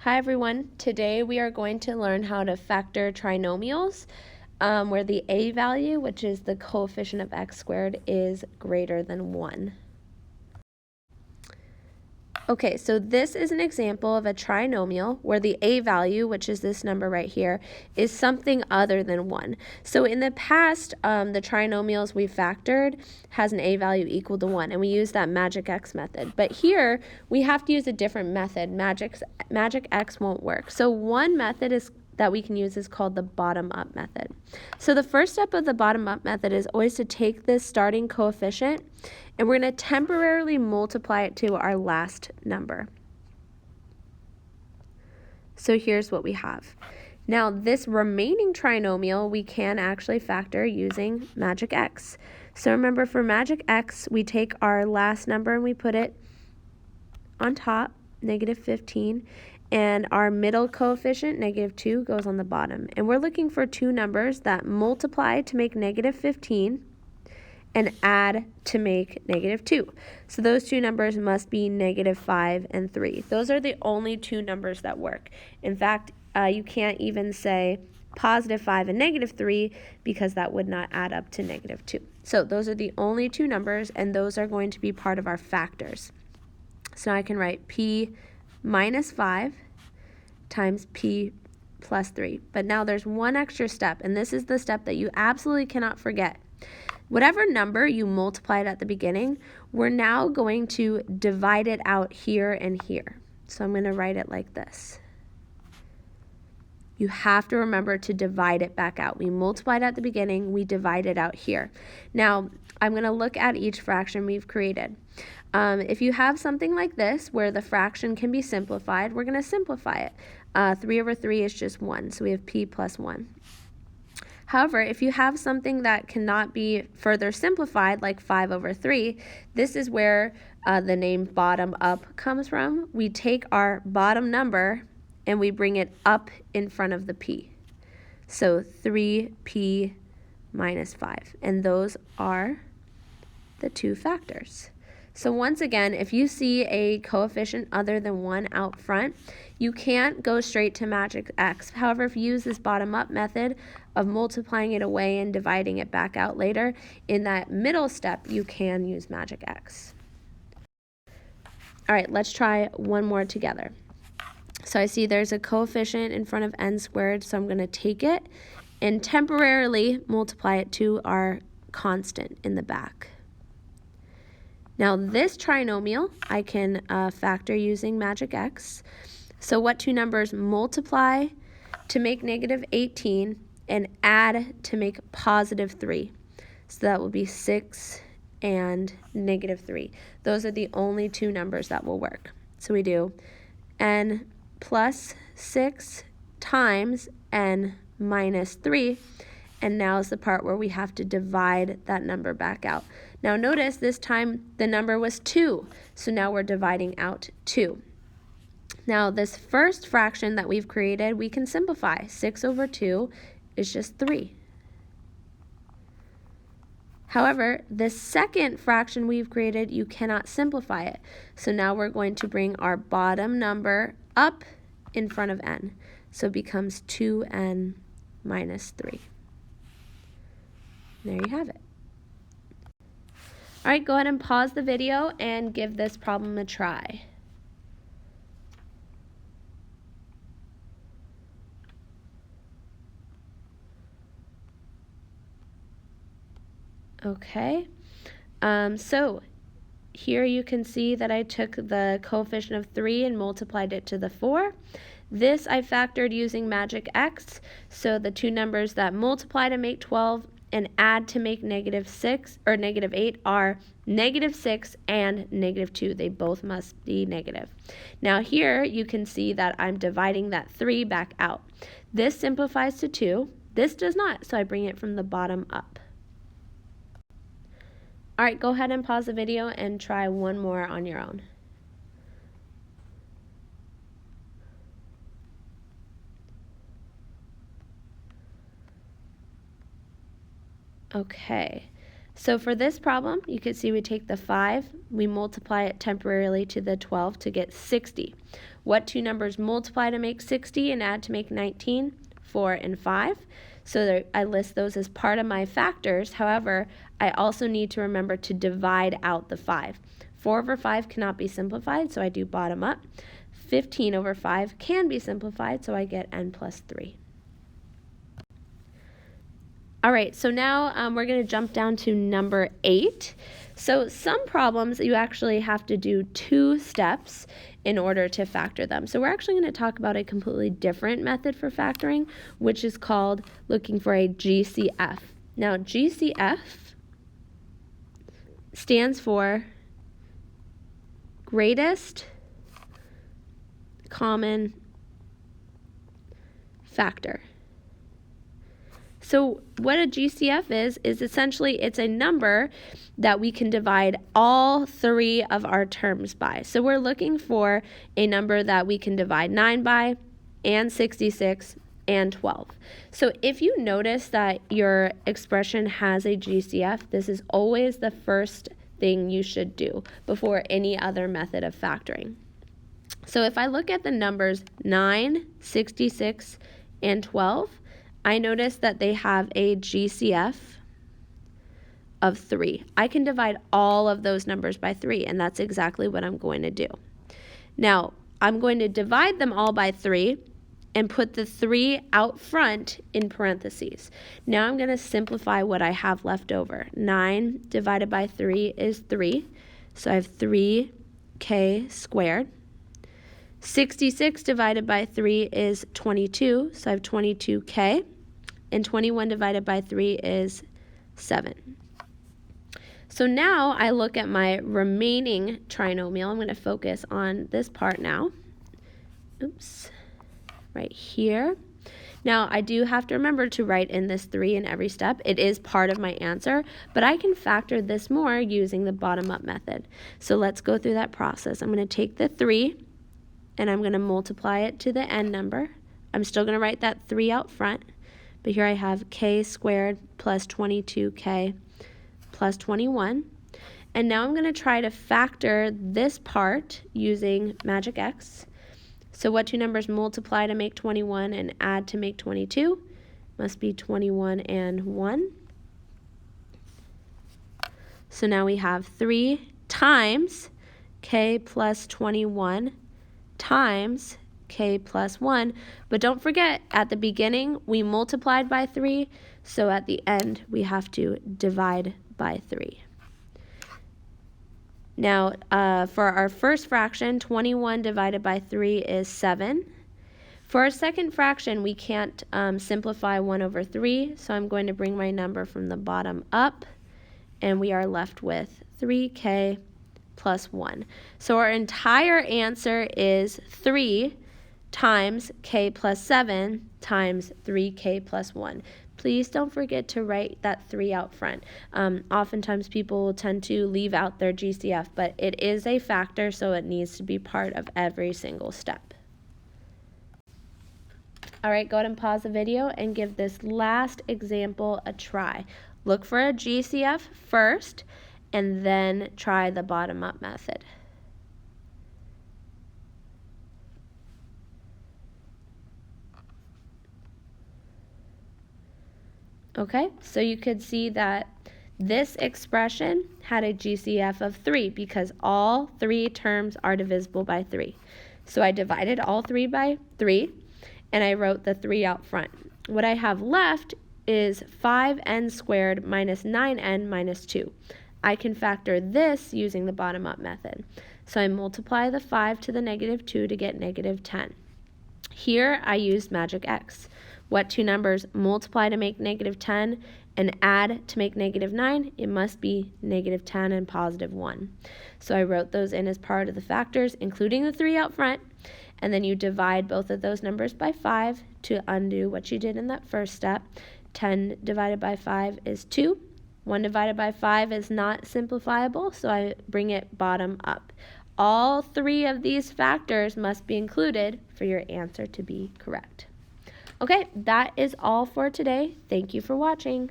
Hi everyone, today we are going to learn how to factor trinomials where the a value, which is the coefficient of x squared, is greater than 1. Okay, so this is an example of a trinomial where the a value, which is this number right here, is something other than 1. So in the past, the trinomials we factored has an a value equal to 1, and we use that magic x method. But here, we have to use a different method. Magic x won't work. So one method that we can use is called the bottom-up method. So the first step of the bottom-up method is always to take this starting coefficient and we're going to temporarily multiply it to our last number. So here's what we have. Now this remaining trinomial we can actually factor using magic x. So remember, for magic x, we take our last number and we put it on top, -15, and our middle coefficient, -2, goes on the bottom. And we're looking for two numbers that multiply to make -15 and add to make -2. So those two numbers must be -5 and 3. Those are the only two numbers that work. In fact, you can't even say +5 and -3 because that would not add up to -2. So those are the only two numbers, and those are going to be part of our factors. So now I can write p minus 5 times p plus 3. But now there's one extra step, and this is the step that you absolutely cannot forget. Whatever number you multiplied at the beginning, we're now going to divide it out here and here. So I'm going to write it like this. You have to remember to divide it back out. We multiplied at the beginning, we divide it out here. Now, I'm going to look at each fraction we've created. If you have something like this where the fraction can be simplified, we're going to simplify it. 3 over 3 is just 1, so we have p plus 1. However, if you have something that cannot be further simplified, like 5 over 3, this is where the name bottom up comes from. We take our bottom number and we bring it up in front of the p. So 3p minus 5. And those are the two factors. So once again, if you see a coefficient other than 1 out front, you can't go straight to magic x. However, if you use this bottom-up method of multiplying it away and dividing it back out later, in that middle step, you can use magic x. All right, let's try one more together. So I see there's a coefficient in front of n squared, so I'm going to take it and temporarily multiply it to our constant in the back. Now this trinomial I can factor using magic x. So what two numbers multiply to make -18 and add to make +3? So that will be 6 and -3. Those are the only two numbers that will work. So we do n plus 6 times n minus 3. And now is the part where we have to divide that number back out. Now notice this time the number was 2, so now we're dividing out 2. Now this first fraction that we've created, we can simplify. 6 over 2 is just 3. However, the second fraction we've created, you cannot simplify it. So now we're going to bring our bottom number up in front of n. So it becomes 2n minus 3. There you have it. All right, go ahead and pause the video and give this problem a try. Okay, so here you can see that I took the coefficient of 3 and multiplied it to the 4. This I factored using magic x, so the two numbers that multiply to make 12 and add to make -6 or -8 are -6 and -2. They both must be negative. Now here you can see that I'm dividing that 3 back out. This simplifies to 2. This does not, so I bring it from the bottom up. All right, go ahead and pause the video and try one more on your own. Okay, So for this problem, you can see we take the 5, we multiply it temporarily to the 12 to get 60. What two numbers multiply to make 60 and add to make 19? 4 and 5. So I list those as part of my factors. However, I also need to remember to divide out the 5. 4 over 5 cannot be simplified, so I do bottom up. 15 over 5 can be simplified, so I get n plus 3. All right, so now we're going to jump down to number 8. So some problems you actually have to do 2 steps in order to factor them. So we're actually going to talk about a completely different method for factoring, which is called looking for a GCF. Now, GCF stands for greatest common factor. So what a GCF is essentially it's a number that we can divide all 3 of our terms by. So we're looking for a number that we can divide 9 by, and 66, and 12. So if you notice that your expression has a GCF, this is always the first thing you should do before any other method of factoring. So if I look at the numbers 9, 66, and 12, I notice that they have a GCF of 3. I can divide all of those numbers by 3, and that's exactly what I'm going to do. Now, I'm going to divide them all by 3 and put the 3 out front in parentheses. Now I'm going to simplify what I have left over. 9 divided by 3 is 3, so I have 3k squared. 66 divided by 3 is 22, so I have 22k, and 21 divided by 3 is 7. So now I look at my remaining trinomial. I'm going to focus on this part now. Oops, right here. Now I do have to remember to write in this 3 in every step. It is part of my answer, but I can factor this more using the bottom-up method. So let's go through that process. I'm going to take the 3, and I'm going to multiply it to the n number. I'm still going to write that 3 out front, but here I have k squared plus 22k plus 21. And now I'm going to try to factor this part using magic X. So what two numbers multiply to make 21 and add to make 22? Must be 21 and 1. So now we have 3 times k plus 21 times k plus 1. But don't forget, at the beginning, we multiplied by 3, so at the end, we have to divide by 3. Now, for our first fraction, 21 divided by 3 is 7. For our second fraction, we can't simplify 1 over 3, so I'm going to bring my number from the bottom up, and we are left with 3k plus 1. So our entire answer is 3 times k plus 7 times 3k plus 1. Please don't forget to write that 3 out front. Oftentimes people will tend to leave out their GCF, but it is a factor, so it needs to be part of every single step. All right, go ahead and pause the video and give this last example a try. Look for a GCF first, and then try the bottom-up method. Okay, so you could see that this expression had a GCF of 3 because all 3 terms are divisible by 3. So I divided all 3 by 3, and I wrote the 3 out front. What I have left is 5n squared minus 9n minus 2. I can factor this using the bottom-up method. So I multiply the 5 to the negative 2 to get negative 10. Here I used magic X. What two numbers multiply to make negative 10 and add to make negative 9? It must be negative 10 and positive 1. So I wrote those in as part of the factors, including the 3 out front, and then you divide both of those numbers by 5 to undo what you did in that first step. 10 divided by 5 is 2. 1 divided by 5 is not simplifiable, so I bring it bottom up. All 3 of these factors must be included for your answer to be correct. Okay, that is all for today. Thank you for watching.